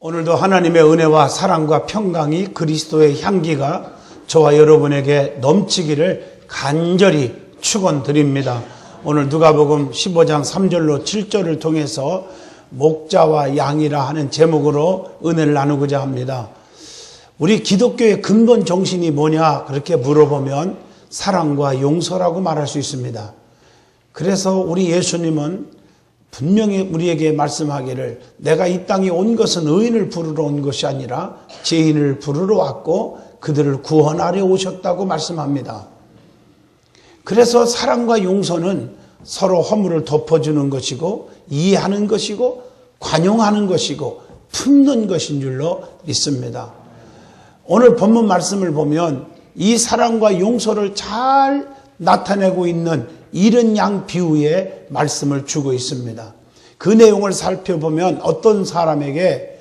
오늘도 하나님의 은혜와 사랑과 평강이 그리스도의 향기가 저와 여러분에게 넘치기를 간절히 축원드립니다. 오늘 누가복음 15장 3절로 7절을 통해서 목자와 양이라 하는 제목으로 은혜를 나누고자 합니다. 우리 기독교의 근본 정신이 뭐냐 그렇게 물어보면 사랑과 용서라고 말할 수 있습니다. 그래서 우리 예수님은 분명히 우리에게 말씀하기를 내가 이 땅에 온 것은 의인을 부르러 온 것이 아니라 죄인을 부르러 왔고 그들을 구원하려 오셨다고 말씀합니다. 그래서 사랑과 용서는 서로 허물을 덮어주는 것이고 이해하는 것이고 관용하는 것이고 품는 것인 줄로 믿습니다. 오늘 본문 말씀을 보면 이 사랑과 용서를 잘 나타내고 있는 잃은 양 비유의 말씀을 주고 있습니다. 그 내용을 살펴보면 어떤 사람에게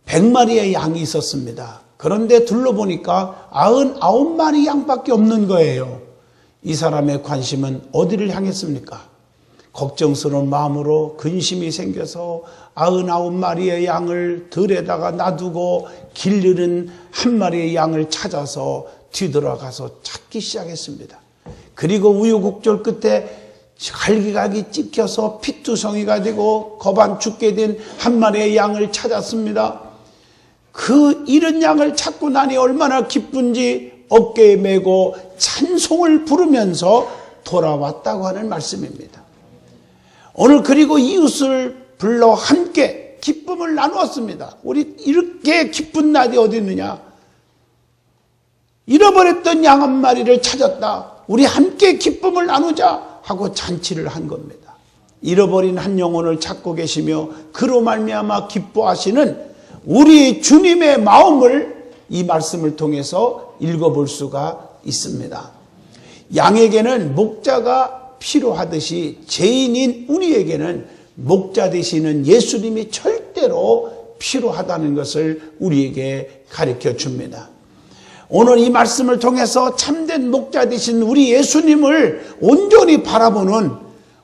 100마리의 양이 있었습니다. 그런데 둘러보니까 99마리 양밖에 없는 거예요. 이 사람의 관심은 어디를 향했습니까? 걱정스러운 마음으로 근심이 생겨서 99마리의 양을 들에다가 놔두고 길 잃은 한 마리의 양을 찾아서 뒤돌아가서 찾기 시작했습니다. 그리고 우여곡절 끝에 갈기갈기 찢겨서 피투성이가 되고 거반 죽게 된 한 마리의 양을 찾았습니다. 그 잃은 양을 찾고 나니 얼마나 기쁜지 어깨에 메고 찬송을 부르면서 돌아왔다고 하는 말씀입니다. 오늘 그리고 이웃을 불러 함께 기쁨을 나누었습니다. 우리 이렇게 기쁜 날이 어디 있느냐? 잃어버렸던 양 한 마리를 찾았다. 우리 함께 기쁨을 나누자 하고 잔치를 한 겁니다. 잃어버린 한 영혼을 찾고 계시며 그로 말미암아 기뻐하시는 우리 주님의 마음을 이 말씀을 통해서 읽어볼 수가 있습니다. 양에게는 목자가 필요하듯이 죄인인 우리에게는 목자 되시는 예수님이 절대로 필요하다는 것을 우리에게 가르쳐 줍니다. 오늘 이 말씀을 통해서 참된 목자 되신 우리 예수님을 온전히 바라보는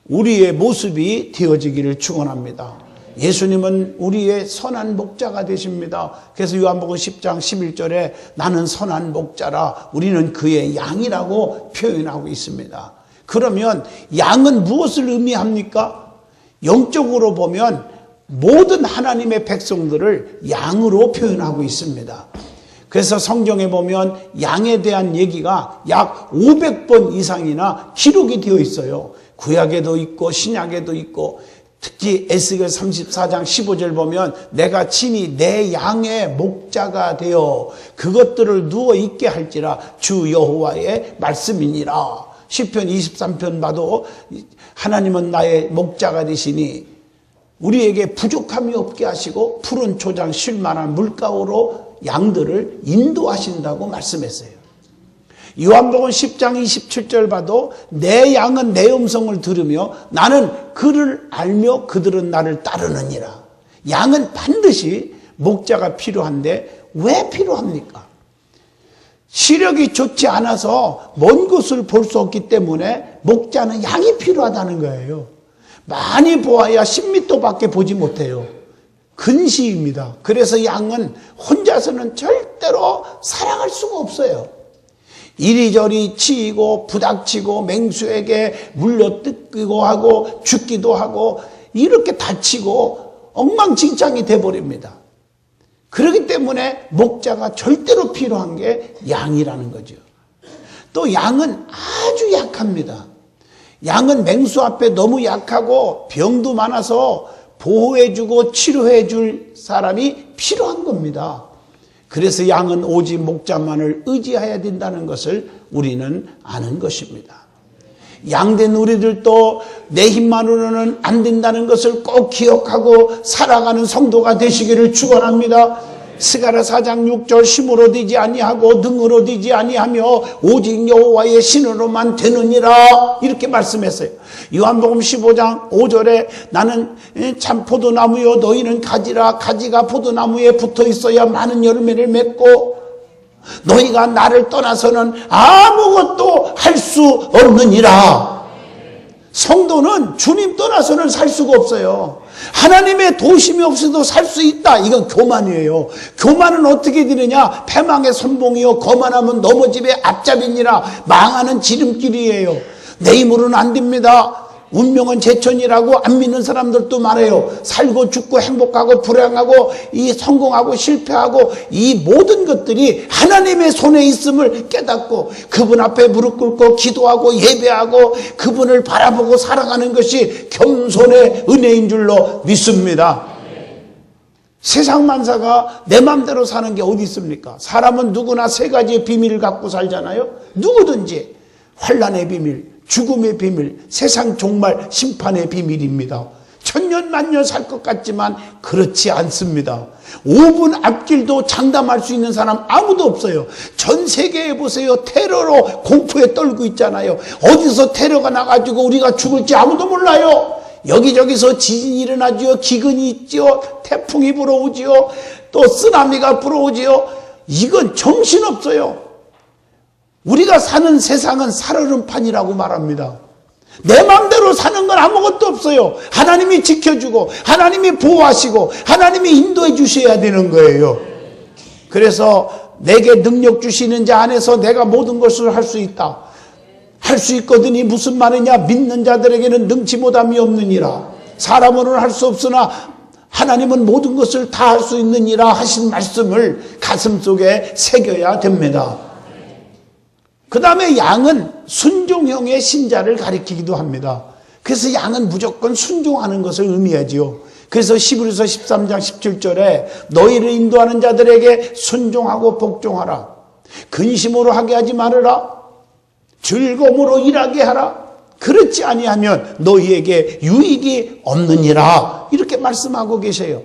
우리의 모습이 되어지기를 축원합니다. 예수님은 우리의 선한 목자가 되십니다. 그래서 요한복음 10장 11절에 나는 선한 목자라 우리는 그의 양이라고 표현하고 있습니다. 그러면 양은 무엇을 의미합니까? 영적으로 보면 모든 하나님의 백성들을 양으로 표현하고 있습니다. 그래서 성경에 보면 양에 대한 얘기가 약 500번 이상이나 기록이 되어 있어요. 구약에도 있고 신약에도 있고 특히 에스겔 34장 15절 보면 내가 친히 내 양의 목자가 되어 그것들을 누워 있게 할지라 주 여호와의 말씀이니라. 시편 23편 봐도 하나님은 나의 목자가 되시니 우리에게 부족함이 없게 하시고 푸른 초장 쉴만한 물가로 양들을 인도하신다고 말씀했어요. 요한복음 10장 27절 봐도 내 양은 내 음성을 들으며 나는 그를 알며 그들은 나를 따르느니라. 양은 반드시 목자가 필요한데 왜 필요합니까? 시력이 좋지 않아서 먼 곳을 볼 수 없기 때문에 목자는 양이 필요하다는 거예요. 많이 보아야 10m밖에 보지 못해요. 근시입니다. 그래서 양은 혼자서는 절대로 살아갈 수가 없어요. 이리저리 치이고 부닥치고 맹수에게 물려뜯기고 하고 죽기도 하고 이렇게 다치고 엉망진창이 돼버립니다. 그렇기 때문에 목자가 절대로 필요한 게 양이라는 거죠. 또 양은 아주 약합니다. 양은 맹수 앞에 너무 약하고 병도 많아서 보호해주고 치료해줄 사람이 필요한 겁니다. 그래서 양은 오직 목자만을 의지해야 된다는 것을 우리는 아는 것입니다. 양된 우리들도 내 힘만으로는 안 된다는 것을 꼭 기억하고 살아가는 성도가 되시기를 축원합니다. 스가랴 4장 6절 힘으로 되지 아니하고 능으로 되지 아니하며 오직 여호와의 신으로만 되느니라 이렇게 말씀했어요. 요한복음 15장 5절에 나는 참 포도나무요 너희는 가지라 가지가 포도나무에 붙어 있어야 많은 열매를 맺고 너희가 나를 떠나서는 아무것도 할 수 없느니라. 성도는 주님 떠나서는 살 수가 없어요. 하나님의 도심이 없어도 살 수 있다. 이건 교만이에요. 교만은 어떻게 되느냐? 패망의 선봉이요 거만하면 넘어집에 앞잡이니라. 망하는 지름길이에요. 내 힘으로는 안 됩니다. 운명은 제천이라고 안 믿는 사람들도 많아요. 살고 죽고 행복하고 불행하고 이 성공하고 실패하고 이 모든 것들이 하나님의 손에 있음을 깨닫고 그분 앞에 무릎 꿇고 기도하고 예배하고 그분을 바라보고 살아가는 것이 겸손의 은혜인 줄로 믿습니다. 세상 만사가 내 맘대로 사는 게 어디 있습니까? 사람은 누구나 세 가지의 비밀을 갖고 살잖아요. 누구든지 환난의 비밀, 죽음의 비밀, 세상 종말 심판의 비밀입니다. 천년만년 살 것 같지만 그렇지 않습니다. 5분 앞길도 장담할 수 있는 사람 아무도 없어요. 전 세계에 보세요. 테러로 공포에 떨고 있잖아요. 어디서 테러가 나가지고 우리가 죽을지 아무도 몰라요. 여기저기서 지진이 일어나지요. 기근이 있지요. 태풍이 불어오지요. 또 쓰나미가 불어오지요. 이건 정신없어요. 우리가 사는 세상은 살얼음판이라고 말합니다. 내 마음대로 사는 건 아무것도 없어요. 하나님이 지켜주고 하나님이 보호하시고 하나님이 인도해 주셔야 되는 거예요. 그래서 내게 능력 주시는 자 안에서 내가 모든 것을 할 수 있다. 할 수 있거든이 무슨 말이냐? 믿는 자들에게는 능치 못함이 없느니라. 사람으로는 할 수 없으나 하나님은 모든 것을 다 할 수 있느니라 하신 말씀을 가슴속에 새겨야 됩니다. 그 다음에 양은 순종형의 신자를 가리키기도 합니다. 그래서 양은 무조건 순종하는 것을 의미하지요. 그래서 히브리서 13장 17절에 너희를 인도하는 자들에게 순종하고 복종하라. 근심으로 하게 하지 말으라. 즐거움으로 일하게 하라. 그렇지 아니하면 너희에게 유익이 없느니라. 이렇게 말씀하고 계세요.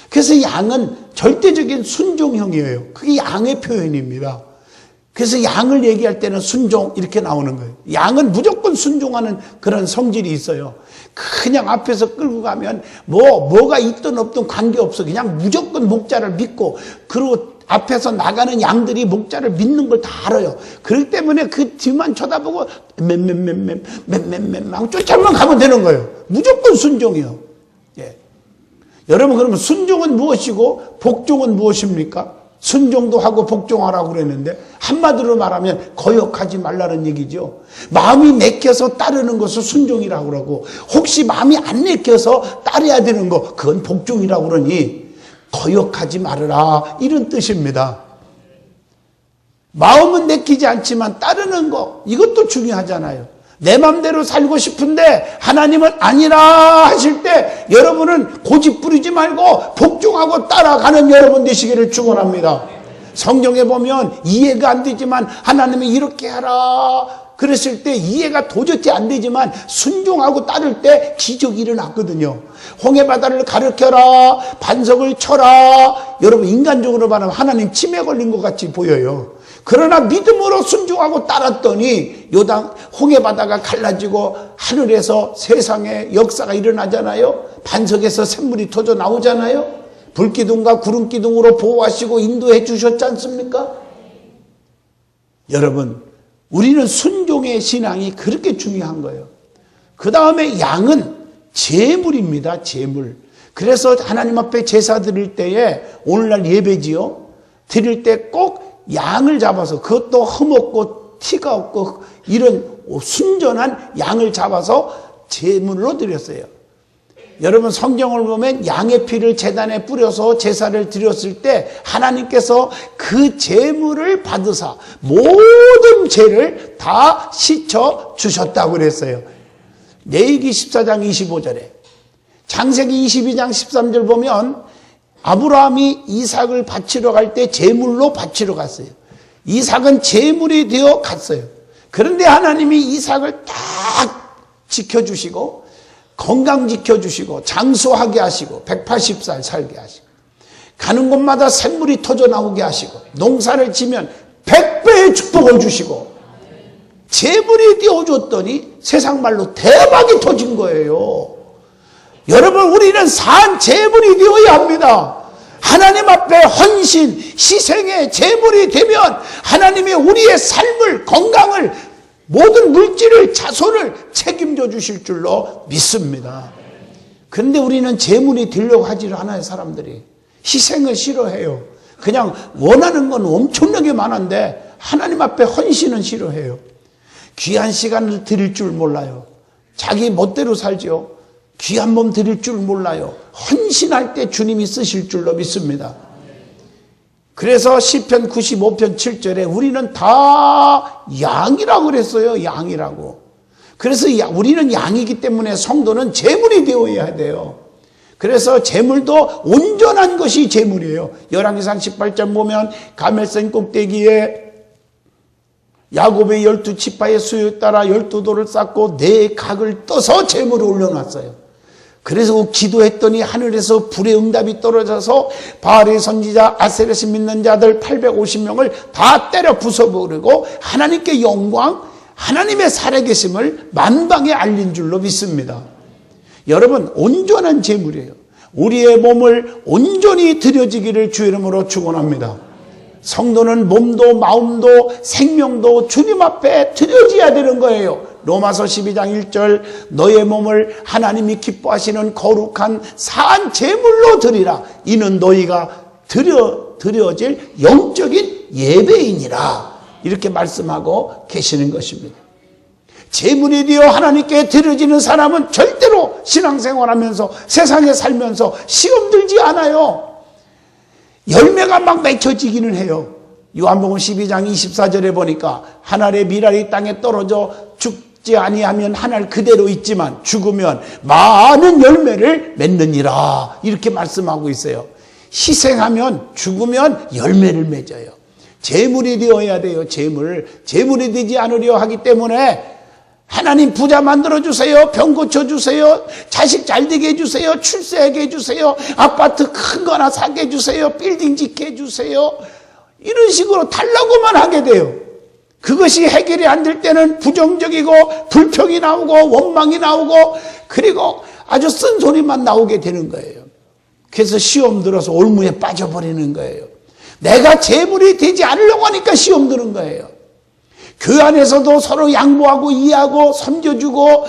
그래서 양은 절대적인 순종형이에요. 그게 양의 표현입니다. 그래서 양을 얘기할 때는 순종 이렇게 나오는 거예요. 양은 무조건 순종하는 그런 성질이 있어요. 그냥 앞에서 끌고 가면 뭐가 있든 없든 관계없어. 그냥 무조건 목자를 믿고 그리고 앞에서 나가는 양들이 목자를 믿는 걸 다 알아요. 그렇기 때문에 그 뒤만 쳐다보고 하고 쫓아만 가면 되는 거예요. 무조건 순종이요. 예. 여러분 그러면 순종은 무엇이고 복종은 무엇입니까? 순종도 하고 복종하라고 그랬는데 한마디로 말하면 거역하지 말라는 얘기죠. 마음이 내켜서 따르는 것을 순종이라고 그러고 혹시 마음이 안 내켜서 따라야 되는 거 그건 복종이라고 그러니 거역하지 말아라 이런 뜻입니다. 마음은 내키지 않지만 따르는 거 이것도 중요하잖아요. 내 맘대로 살고 싶은데 하나님은 아니라 하실 때 여러분은 고집 부리지 말고 복종하고 따라가는 여러분 되시기를 축원합니다. 성경에 보면 이해가 안 되지만 하나님이 이렇게 하라 그랬을 때 이해가 도저히 안 되지만 순종하고 따를 때 기적이 일어났거든요. 홍해바다를 가르켜라 반석을 쳐라. 여러분 인간적으로 말하면 하나님 치매 걸린 것 같이 보여요. 그러나 믿음으로 순종하고 따랐더니 요단 홍해바다가 갈라지고 하늘에서 세상에 역사가 일어나잖아요. 반석에서 샘물이 터져 나오잖아요. 불기둥과 구름기둥으로 보호하시고 인도해 주셨지 않습니까? 여러분 우리는 순종의 신앙이 그렇게 중요한 거예요. 그 다음에 양은 제물입니다. 제물. 그래서 하나님 앞에 제사 드릴 때에 오늘날 예배지요. 드릴 때 꼭 양을 잡아서 그것도 흠없고 티가 없고 이런 순전한 양을 잡아서 제물로 드렸어요. 여러분 성경을 보면 양의 피를 제단에 뿌려서 제사를 드렸을 때 하나님께서 그 제물을 받으사 모든 죄를 다 씻어 주셨다고 그랬어요. 레위기 14장 25절에 창세기 22장 13절 보면 아브라함이 이삭을 바치러 갈 때 제물로 바치러 갔어요. 이삭은 제물이 되어 갔어요. 그런데 하나님이 이삭을 딱 지켜주시고 건강 지켜주시고 장수하게 하시고 180살 살게 하시고 가는 곳마다 샘물이 터져 나오게 하시고 농사를 지면 100배의 축복을 주시고 제물이 되어줬더니 세상 말로 대박이 터진 거예요. 여러분 우리는 산 제물이 되어야 합니다. 하나님 앞에 헌신, 희생의 제물이 되면 하나님이 우리의 삶을 건강을 모든 물질을 자손을 책임져 주실 줄로 믿습니다. 그런데 우리는 재물이 되려고 하지를 않아요. 사람들이 희생을 싫어해요. 그냥 원하는 건 엄청나게 많은데 하나님 앞에 헌신은 싫어해요. 귀한 시간을 드릴 줄 몰라요. 자기 멋대로 살죠. 귀한 몸 드릴 줄 몰라요. 헌신할 때 주님이 쓰실 줄로 믿습니다. 그래서 시편 95편 7절에 우리는 다 양이라고 그랬어요. 양이라고. 그래서 우리는 양이기 때문에 성도는 재물이 되어야 돼요. 그래서 재물도 온전한 것이 재물이에요. 열왕기상 18장 보면 가멜산 꼭대기에 야곱의 12지파의 수요에 따라 12돌을 쌓고 4각을 떠서 재물을 올려놨어요. 그래서 기도했더니 하늘에서 불의 응답이 떨어져서 바알의 선지자 아세렛을 믿는 자들 850명을 다 때려 부숴버리고 하나님께 영광, 하나님의 살아계심을 만방에 알린 줄로 믿습니다. 여러분, 온전한 재물이에요. 우리의 몸을 온전히 드려지기를 주의 이름으로 축원합니다. 성도는 몸도 마음도 생명도 주님 앞에 드려져야 되는 거예요. 로마서 12장 1절 너의 몸을 하나님이 기뻐하시는 거룩한 산 제물로 드리라. 이는 너희가 드려질 영적인 예배이니라. 이렇게 말씀하고 계시는 것입니다. 제물이 되어 하나님께 드려지는 사람은 절대로 신앙생활하면서 세상에 살면서 시험 들지 않아요. 열매가 막 맺혀지기는 해요. 요한복음 12장 24절에 보니까 한 알의 밀알이 땅에 떨어져 죽지 아니하면 한 알 그대로 있지만 죽으면 많은 열매를 맺느니라. 이렇게 말씀하고 있어요. 희생하면 죽으면 열매를 맺어요. 제물이 되어야 돼요. 제물이 되지 않으려 하기 때문에 하나님 부자 만들어주세요. 병 고쳐주세요. 자식 잘되게 해주세요. 출세하게 해주세요. 아파트 큰 거나 사게 해주세요. 빌딩 짓게 해주세요. 이런 식으로 달라고만 하게 돼요. 그것이 해결이 안 될 때는 부정적이고 불평이 나오고 원망이 나오고 그리고 아주 쓴소리만 나오게 되는 거예요. 그래서 시험 들어서 올무에 빠져버리는 거예요. 내가 재물이 되지 않으려고 하니까 시험 드는 거예요. 그 안에서도 서로 양보하고 이해하고 섬겨주고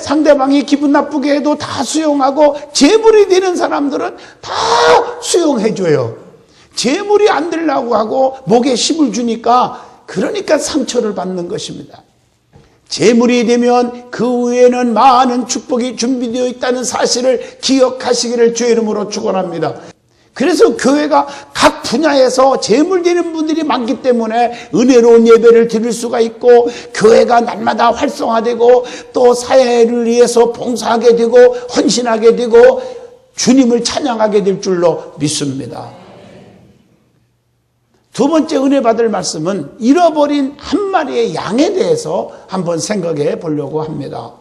상대방이 기분 나쁘게 해도 다 수용하고 재물이 되는 사람들은 다 수용해줘요. 재물이 안 되려고 하고 목에 힘을 주니까 그러니까 상처를 받는 것입니다. 재물이 되면 그 위에는 많은 축복이 준비되어 있다는 사실을 기억하시기를 주의 이름으로 축원합니다. 그래서 교회가 각 분야에서 재물 되는 분들이 많기 때문에 은혜로운 예배를 드릴 수가 있고 교회가 날마다 활성화되고 또 사회를 위해서 봉사하게 되고 헌신하게 되고 주님을 찬양하게 될 줄로 믿습니다. 두 번째 은혜 받을 말씀은 잃어버린 한 마리의 양에 대해서 한번 생각해 보려고 합니다.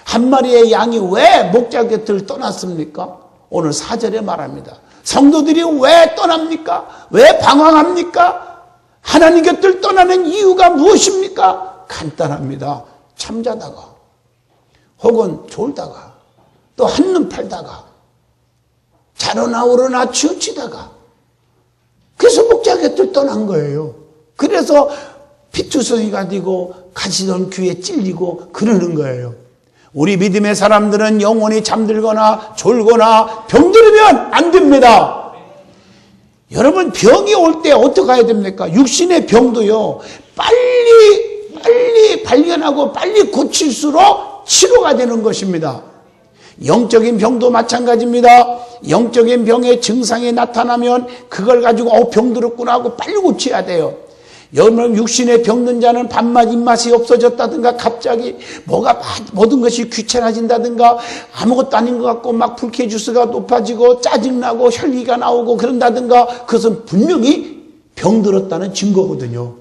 한 마리의 양이 왜 목자 곁을 떠났습니까? 오늘 4절에 말합니다. 성도들이 왜 떠납니까? 왜 방황합니까? 하나님 곁을 떠나는 이유가 무엇입니까? 간단합니다. 잠자다가 혹은 졸다가 또 한눈 팔다가 자러나 오르나 치우치다가 그래서 목자 곁을 떠난 거예요. 그래서 피투성이가 되고 가시던 귀에 찔리고 그러는 거예요. 우리 믿음의 사람들은 영원히 잠들거나 졸거나 병들으면 안 됩니다. 여러분 병이 올 때 어떻게 해야 됩니까? 육신의 병도요. 빨리 발견하고 빨리 고칠수록 치료가 되는 것입니다. 영적인 병도 마찬가지입니다. 영적인 병의 증상이 나타나면 그걸 가지고 병들었구나 하고 빨리 고쳐야 돼요. 여러분 육신에 병든 자는 밥맛 입맛이 없어졌다든가 갑자기 모든 것이 귀찮아진다든가 아무것도 아닌 것 같고 막 불쾌지수가 높아지고 짜증나고 혈기가 나오고 그런다든가 그것은 분명히 병들었다는 증거거든요.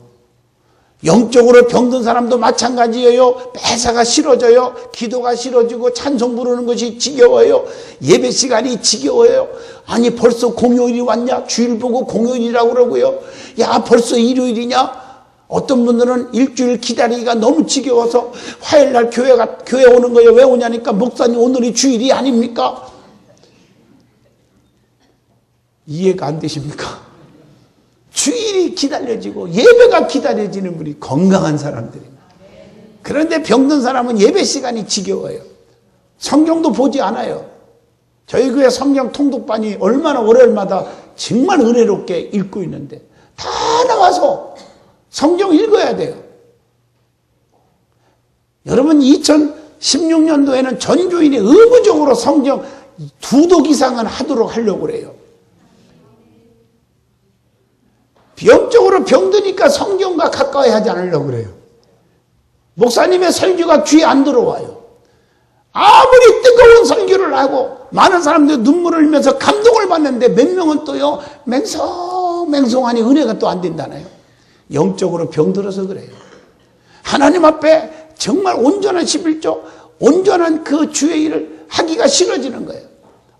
영적으로 병든 사람도 마찬가지예요. 매사가 싫어져요. 기도가 싫어지고 찬송 부르는 것이 지겨워요. 예배 시간이 지겨워요. 아니 벌써 공휴일이 왔냐? 주일 보고 공휴일이라고 그러고요. 야 벌써 일요일이냐? 어떤 분들은 일주일 기다리기가 너무 지겨워서 화요일날 교회 오는 거예요. 왜 오냐니까 목사님 오늘이 주일이 아닙니까? 이해가 안 되십니까? 주일이 기다려지고 예배가 기다려지는 분이 건강한 사람들입니다. 그런데 병든 사람은 예배 시간이 지겨워요. 성경도 보지 않아요. 저희 교회 성경 통독반이 얼마나 월요일마다 정말 은혜롭게 읽고 있는데 다 나와서 성경 읽어야 돼요. 여러분 2016년도에는 전교인이 의무적으로 성경 2독 이상은 하도록 하려고 그래요. 영적으로 병드니까 성경과 가까이 하지 않으려고 그래요. 목사님의 설교가 귀에 안 들어와요. 아무리 뜨거운 설교를 하고 많은 사람들이 눈물을 흘리면서 감동을 받는데 몇 명은 또요 맹성하니 은혜가 또 안 된다나요. 영적으로 병들어서 그래요. 하나님 앞에 정말 온전한 11조 온전한 그 주의 일을 하기가 싫어지는 거예요.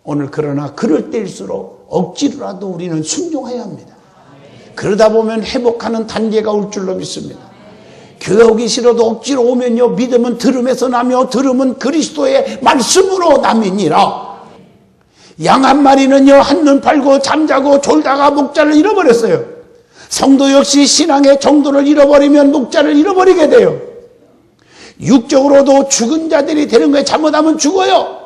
오늘 그러나 그럴 때일수록 억지로라도 우리는 순종해야 합니다. 그러다 보면 회복하는 단계가 올 줄로 믿습니다. 교회 오기 싫어도 억지로 오면요 믿음은 들음에서 나며 들음은 그리스도의 말씀으로 남이니라. 양 한 마리는요 한눈 팔고 잠자고 졸다가 목자를 잃어버렸어요. 성도 역시 신앙의 정도를 잃어버리면 목자를 잃어버리게 돼요. 육적으로도 죽은 자들이 되는 거예요. 잘못하면 죽어요.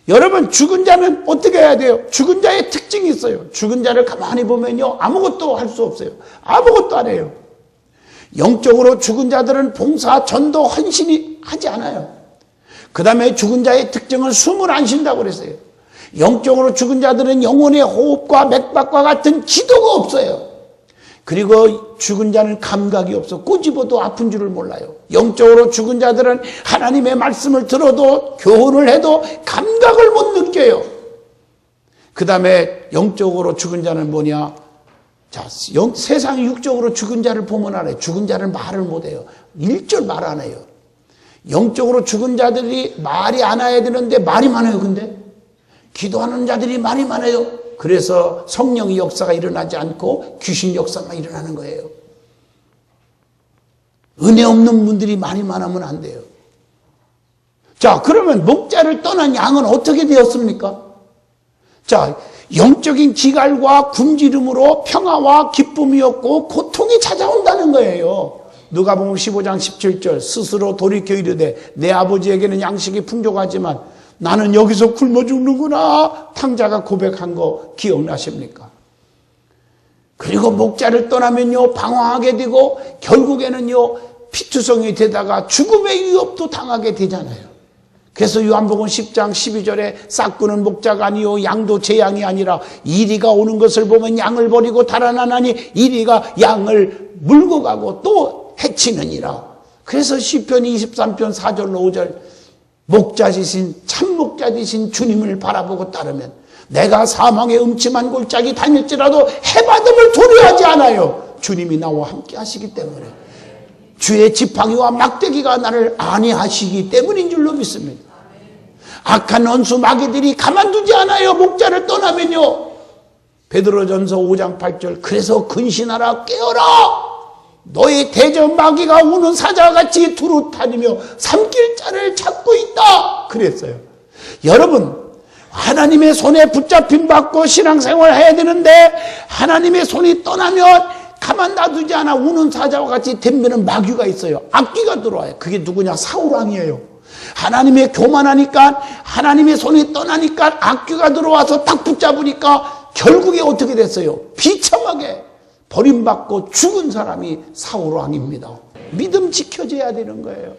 여러분 죽은 자는 어떻게 해야 돼요? 죽은 자의 특징이 있어요. 죽은 자를 가만히 보면요 아무것도 할 수 없어요. 아무것도 안 해요. 영적으로 죽은 자들은 봉사, 전도, 헌신이 하지 않아요. 그 다음에 죽은 자의 특징은 숨을 안 쉰다고 그랬어요. 영적으로 죽은 자들은 영혼의 호흡과 맥박과 같은 기도가 없어요. 그리고 죽은 자는 감각이 없어. 꼬집어도 아픈 줄을 몰라요. 영적으로 죽은 자들은 하나님의 말씀을 들어도 교훈을 해도 감각을 못 느껴요. 그 다음에 영적으로 죽은 자는 뭐냐? 자, 세상 육적으로 죽은 자를 보면 알아요. 죽은 자를 말을 못해요. 일절 말 안 해요. 영적으로 죽은 자들이 말이 안 해야 되는데 말이 많아요. 근데 기도하는 자들이 말이 많아요. 그래서 성령의 역사가 일어나지 않고 귀신 역사만 일어나는 거예요. 은혜 없는 분들이 많이 많으면 안 돼요. 자, 그러면 목자를 떠난 양은 어떻게 되었습니까? 자, 영적인 기갈과 굶주림으로 평화와 기쁨이었고 고통이 찾아온다는 거예요. 누가복음 15장 17절 스스로 돌이켜 이르되 내 아버지에게는 양식이 풍족하지만 나는 여기서 굶어 죽는구나. 탕자가 고백한 거 기억나십니까? 그리고 목자를 떠나면요 방황하게 되고 결국에는요 피투성이 되다가 죽음의 위협도 당하게 되잖아요. 그래서 요한복음 10장 12절에 싹구는 목자가 아니요 양도 제 양이 아니라 이리가 오는 것을 보면 양을 버리고 달아나나니 이리가 양을 물고 가고 또 해치느니라. 그래서 시편 23편 4절로 5절 목자이신 참 목자이신 주님을 바라보고 따르면 내가 사망의 음침한 골짜기 다닐지라도 해받음을 두려워하지 않아요. 주님이 나와 함께 하시기 때문에 주의 지팡이와 막대기가 나를 안위하시기 때문인 줄로 믿습니다. 악한 원수 마귀들이 가만두지 않아요. 목자를 떠나면요. 베드로전서 5장 8절 그래서 근신하라 깨어라. 너의 대적 마귀가 우는 사자와 같이 두루 다니며 삼킬 자를 찾고 있다 그랬어요. 여러분 하나님의 손에 붙잡힘 받고 신앙생활을 해야 되는데 하나님의 손이 떠나면 가만 놔두지 않아 우는 사자와 같이 덤비는 마귀가 있어요. 악귀가 들어와요. 그게 누구냐? 사울왕이에요. 하나님의 교만하니까 하나님의 손이 떠나니까 악귀가 들어와서 딱 붙잡으니까 결국에 어떻게 됐어요? 비참하게 버림받고 죽은 사람이 사울왕입니다. 믿음 지켜져야 되는 거예요.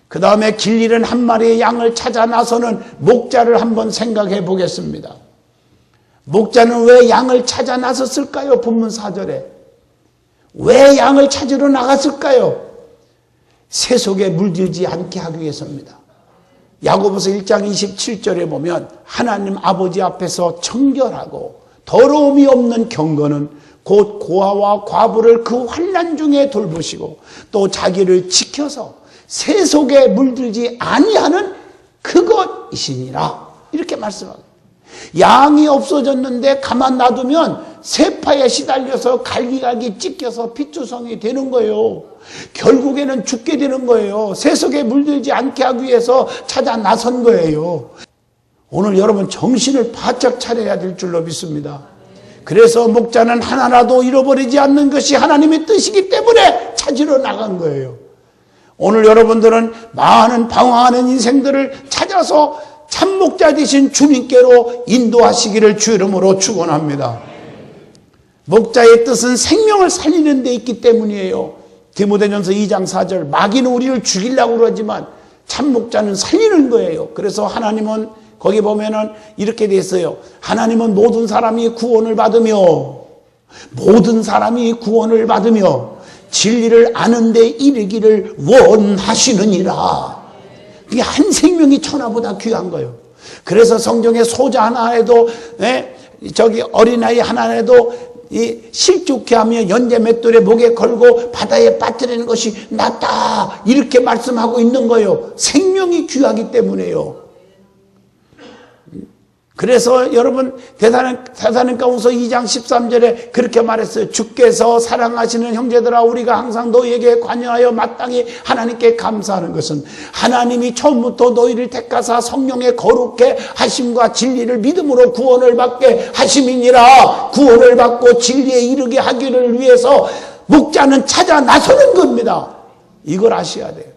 그 다음에 길 잃은 한 마리의 양을 찾아 나서는 목자를 한번 생각해 보겠습니다. 목자는 왜 양을 찾아 나섰을까요? 본문 4절에 왜 양을 찾으러 나갔을까요? 세속에 물들지 않게 하기 위해서입니다. 야고보서 1장 27절에 보면 하나님 아버지 앞에서 청결하고 더러움이 없는 경건은 곧 고아와 과부를 그 환난 중에 돌보시고 또 자기를 지켜서 세속에 물들지 아니하는 그것이시니라 이렇게 말씀합니다. 양이 없어졌는데 가만 놔두면 세파에 시달려서 갈기갈기 찢겨서 피투성이 되는 거예요. 결국에는 죽게 되는 거예요. 세속에 물들지 않게 하기 위해서 찾아 나선 거예요. 오늘 여러분 정신을 바짝 차려야 될 줄로 믿습니다. 그래서 목자는 하나라도 잃어버리지 않는 것이 하나님의 뜻이기 때문에 찾으러 나간 거예요. 오늘 여러분들은 많은 방황하는 인생들을 찾아서 참목자 되신 주님께로 인도하시기를 주 이름으로 축원합니다. 목자의 뜻은 생명을 살리는 데 있기 때문이에요. 디모데전서 2장 4절 마귀는 우리를 죽이려고 그러지만 참목자는 살리는 거예요. 그래서 하나님은 거기 보면은 이렇게 돼 있어요. 하나님은 모든 사람이 구원을 받으며 진리를 아는 데 이르기를 원하시느니라. 그게 한 생명이 천하보다 귀한 거예요. 그래서 성경에 소자 하나에도 저기 어린아이 하나에도 이 실족케 하며 연재 맷돌에 목에 걸고 바다에 빠뜨리는 것이 낫다 이렇게 말씀하고 있는 거예요. 생명이 귀하기 때문에요. 그래서 여러분 데살로니가후서 2장 13절에 그렇게 말했어요. 주께서 사랑하시는 형제들아 우리가 항상 너희에게 관여하여 마땅히 하나님께 감사하는 것은 하나님이 처음부터 너희를 택하사 성령의 거룩해 하심과 진리를 믿음으로 구원을 받게 하심이니라. 구원을 받고 진리에 이르게 하기를 위해서 목자는 찾아 나서는 겁니다. 이걸 아셔야 돼요.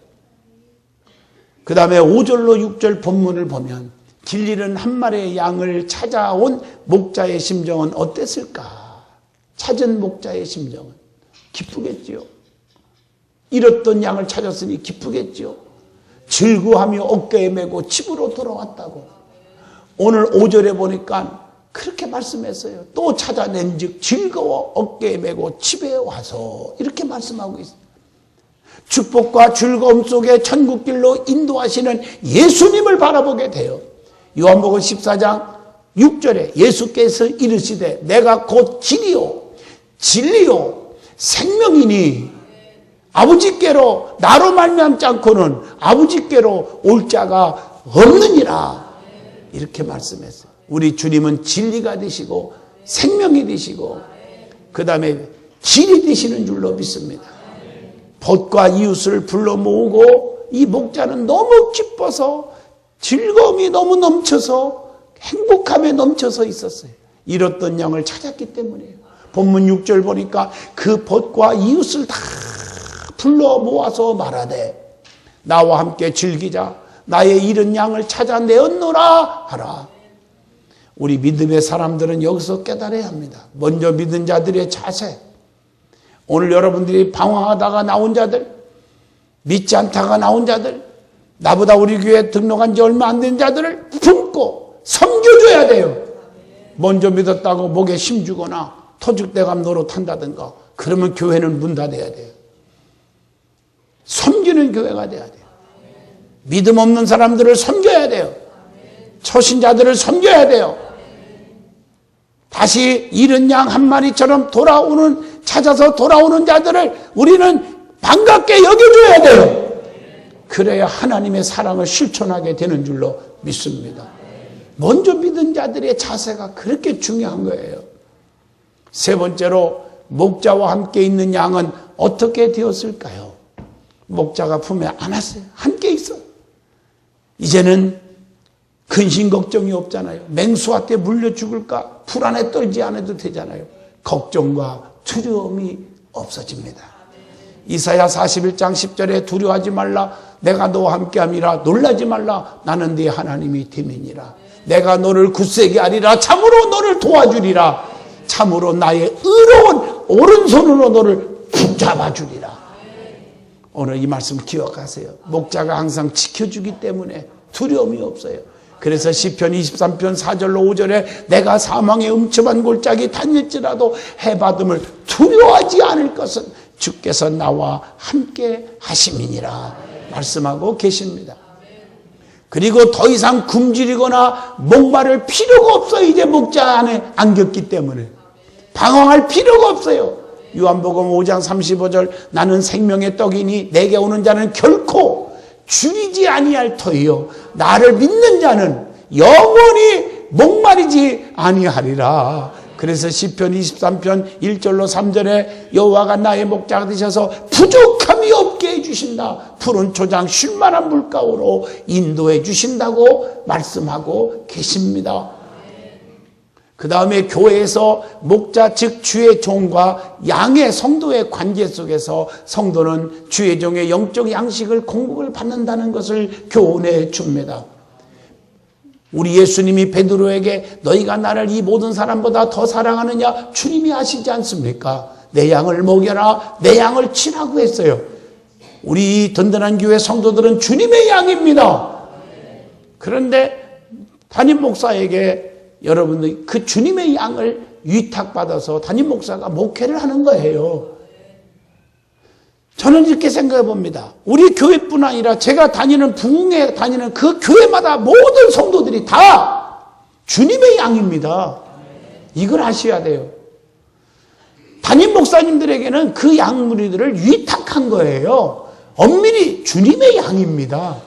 그 다음에 5절로 6절 본문을 보면 길 잃은 한 마리의 양을 찾아온 목자의 심정은 어땠을까? 찾은 목자의 심정은 기쁘겠지요. 잃었던 양을 찾았으니 기쁘겠지요. 즐거워하며 어깨에 메고 집으로 돌아왔다고. 오늘 5절에 보니까 그렇게 말씀했어요. 또 찾아낸 즉 즐거워 어깨에 메고 집에 와서 이렇게 말씀하고 있어요. 축복과 즐거움 속에 천국길로 인도하시는 예수님을 바라보게 돼요. 요한복음 14장 6절에 예수께서 이르시되 내가 곧 길이요 진리요 생명이니 아버지께로 나로 말미암지 않고는 아버지께로 올 자가 없느니라. 이렇게 말씀했어요. 우리 주님은 진리가 되시고 생명이 되시고 그 다음에 길이 되시는 줄로 믿습니다. 벗과 이웃을 불러 모으고 이 목자는 너무 기뻐서 즐거움이 너무 넘쳐서 행복함에 넘쳐서 있었어요. 잃었던 양을 찾았기 때문이에요. 본문 6절 보니까 그 벗과 이웃을 다 불러 모아서 말하되 나와 함께 즐기자. 나의 잃은 양을 찾아내었노라 하라. 우리 믿음의 사람들은 여기서 깨달아야 합니다. 먼저 믿은 자들의 자세. 오늘 여러분들이 방황하다가 나온 자들, 믿지 않다가 나온 자들, 나보다 우리 교회에 등록한 지 얼마 안 된 자들을 품고 섬겨줘야 돼요. 먼저 믿었다고 목에 힘주거나 터줏대감 노릇한다든가 그러면 교회는 문 닫아야 돼요. 섬기는 교회가 돼야 돼요. 믿음 없는 사람들을 섬겨야 돼요. 초신자들을 섬겨야 돼요. 다시 잃은 양 한 마리처럼 찾아서 돌아오는 자들을 우리는 반갑게 여겨줘야 돼요. 그래야 하나님의 사랑을 실천하게 되는 줄로 믿습니다. 먼저 믿은 자들의 자세가 그렇게 중요한 거예요. 세 번째로 목자와 함께 있는 양은 어떻게 되었을까요? 목자가 품에 안았어요. 함께 있어요. 이제는 근심 걱정이 없잖아요. 맹수한테 물려 죽을까 불안에 떨지 않아도 되잖아요. 걱정과 두려움이 없어집니다. 이사야 41장 10절에 두려워하지 말라. 내가 너와 함께함이라. 놀라지 말라. 나는 네 하나님이 됨이니라. 내가 너를 굳세게 하리라. 참으로 너를 도와주리라. 참으로 나의 의로운 오른손으로 너를 붙잡아 주리라. 오늘 이 말씀 기억하세요. 목자가 항상 지켜주기 때문에 두려움이 없어요. 그래서 시편 23편 4절로 5절에 내가 사망의 음침한 골짜기 다닐지라도 해받음을 두려워하지 않을 것은 주께서 나와 함께 하심이니라 말씀하고 계십니다. 그리고 더 이상 굶주리거나 목마를 필요가 없어요. 이제 목자 안에 안겼기 때문에 방황할 필요가 없어요. 요한복음 5장 35절 나는 생명의 떡이니 내게 오는 자는 결코 줄이지 아니할 터이요 나를 믿는 자는 영원히 목마르지 아니하리라. 그래서 시편 23편 1절로 3절에 여호와가 나의 목자가 되셔서 부족함이 없게 해주신다. 푸른 초장 쉴만한 물가로 인도해 주신다고 말씀하고 계십니다. 그 다음에 교회에서 목자 즉 주의 종과 양의 성도의 관계 속에서 성도는 주의 종의 영적 양식을 공급을 받는다는 것을 교훈해 줍니다. 우리 예수님이 베드로에게 너희가 나를 이 모든 사람보다 더 사랑하느냐 주님이 아시지 않습니까? 내 양을 먹여라, 내 양을 치라고 했어요. 우리 든든한 교회 성도들은 주님의 양입니다. 그런데 담임 목사에게 여러분들 그 주님의 양을 위탁받아서 담임 목사가 목회를 하는 거예요. 저는 이렇게 생각해 봅니다. 우리 교회뿐 아니라 제가 다니는 부흥회 다니는 그 교회마다 모든 성도들이 다 주님의 양입니다. 이걸 아셔야 돼요. 담임 목사님들에게는 그 양무리들을 위탁한 거예요. 엄밀히 주님의 양입니다.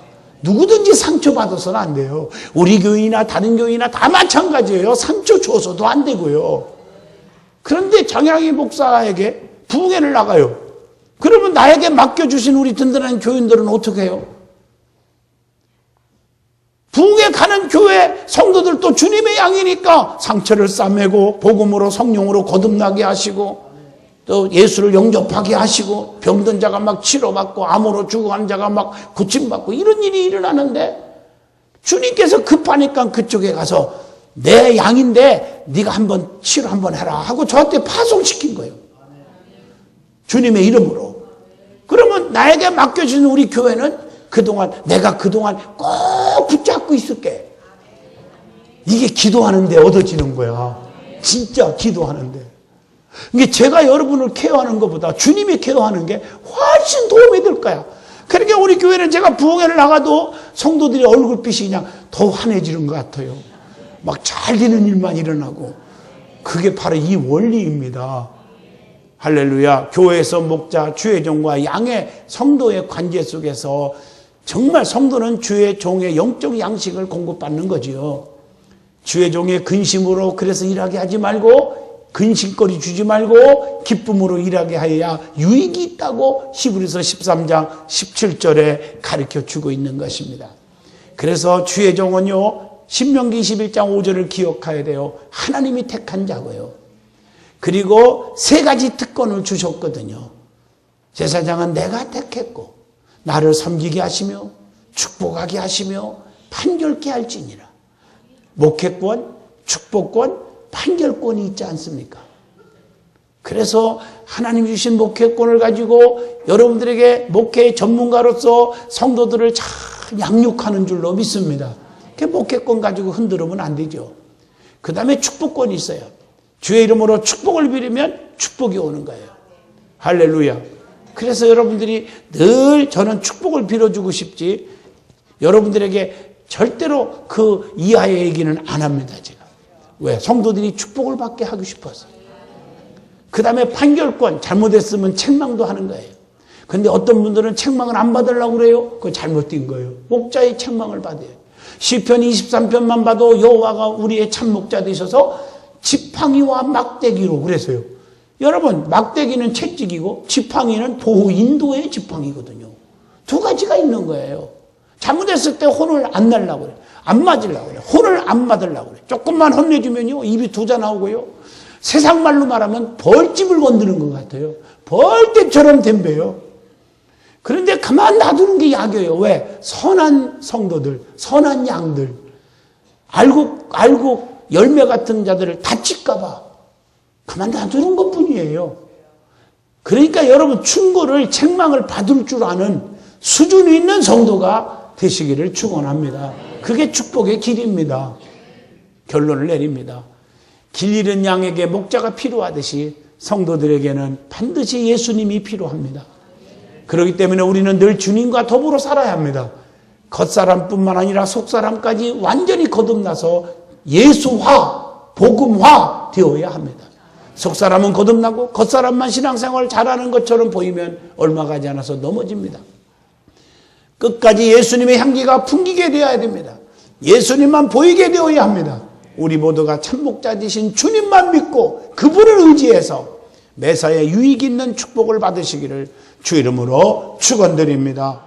누구든지 상처받아서는 안 돼요. 우리 교인이나 다른 교인이나 다 마찬가지예요. 상처 줘서도 안 되고요. 그런데 정양희 목사에게 부흥회를 나가요. 그러면 나에게 맡겨주신 우리 든든한 교인들은 어떻게 해요? 부흥회 가는 교회 성도들도 주님의 양이니까 상처를 싸매고 복음으로 성령으로 거듭나게 하시고 또 예수를 영접하게 하시고 병든 자가 막 치료받고 암으로 죽어간 자가 막 고침받고 이런 일이 일어나는데 주님께서 급하니까 그쪽에 가서 내 양인데 네가 한번 치료 한번 해라 하고 저한테 파송시킨 거예요. 주님의 이름으로. 그러면 나에게 맡겨주는 우리 교회는 내가 그동안 꼭 붙잡고 있을게. 이게 기도하는데 얻어지는 거야. 진짜 기도하는데. 이게 제가 여러분을 케어하는 것보다 주님이 케어하는 게 훨씬 도움이 될 거야. 그러니까 우리 교회는 제가 부흥회를 나가도 성도들이 얼굴빛이 그냥 더 환해지는 것 같아요. 막 잘 되는 일만 일어나고. 그게 바로 이 원리입니다. 할렐루야. 교회에서 목자, 주의 종과 양의 성도의 관계 속에서 정말 성도는 주의 종의 영적 양식을 공급받는 거지요. 주의 종의 근심으로 그래서 일하게 하지 말고 근심거리 주지 말고 기쁨으로 일하게 하여야 유익이 있다고 히브리서 13장 17절에 가르쳐 주고 있는 것입니다. 그래서 주의 종은요. 신명기 21장 5절을 기억해야 돼요. 하나님이 택한 자고요. 그리고 세 가지 특권을 주셨거든요. 제사장은 내가 택했고 나를 섬기게 하시며 축복하게 하시며 판결케 할지니라. 목회권, 축복권, 판결권이 있지 않습니까? 그래서 하나님이 주신 목회권을 가지고 여러분들에게 목회 전문가로서 성도들을 잘 양육하는 줄로 믿습니다. 그 목회권 가지고 흔들으면 안 되죠. 그 다음에 축복권이 있어요. 주의 이름으로 축복을 빌으면 축복이 오는 거예요. 할렐루야. 그래서 여러분들이 늘 저는 축복을 빌어주고 싶지 여러분들에게 절대로 그 이하의 얘기는 안 합니다. 제가. 왜? 성도들이 축복을 받게 하고 싶어서. 그 다음에 판결권, 잘못했으면 책망도 하는 거예요. 근데 어떤 분들은 책망을 안 받으려고 그래요. 그거 잘못된 거예요. 목자의 책망을 받아요. 시편 23편만 봐도 여호와가 우리의 참 목자 되셔서 지팡이와 막대기로 그래서요. 여러분, 막대기는 채찍이고 지팡이는 보호 인도의 지팡이거든요. 두 가지가 있는 거예요. 잘못했을 때 혼을 안 내려고 그래요. 안 맞으려고 그래요. 혼을 안 맞으려고 그래요. 조금만 혼내주면요. 입이 두자 나오고요. 세상 말로 말하면 벌집을 건드는 것 같아요. 벌떼처럼 덤벼요. 그런데 가만 놔두는 게 약이에요. 왜? 선한 성도들, 선한 양들, 알고 열매 같은 자들을 다칠까 봐 가만 놔두는 것뿐이에요. 그러니까 여러분 충고를 책망을 받을 줄 아는 수준이 있는 성도가 되시기를 축원합니다. 그게 축복의 길입니다. 결론을 내립니다. 길 잃은 양에게 목자가 필요하듯이 성도들에게는 반드시 예수님이 필요합니다. 그렇기 때문에 우리는 늘 주님과 더불어 살아야 합니다. 겉사람뿐만 아니라 속사람까지 완전히 거듭나서 예수화, 복음화 되어야 합니다. 속사람은 거듭나고 겉사람만 신앙생활을 잘하는 것처럼 보이면 얼마 가지 않아서 넘어집니다. 끝까지 예수님의 향기가 풍기게 되어야 됩니다. 예수님만 보이게 되어야 합니다. 우리 모두가 참목자 되신 주님만 믿고 그분을 의지해서 매사에 유익 있는 축복을 받으시기를 주 이름으로 축원드립니다.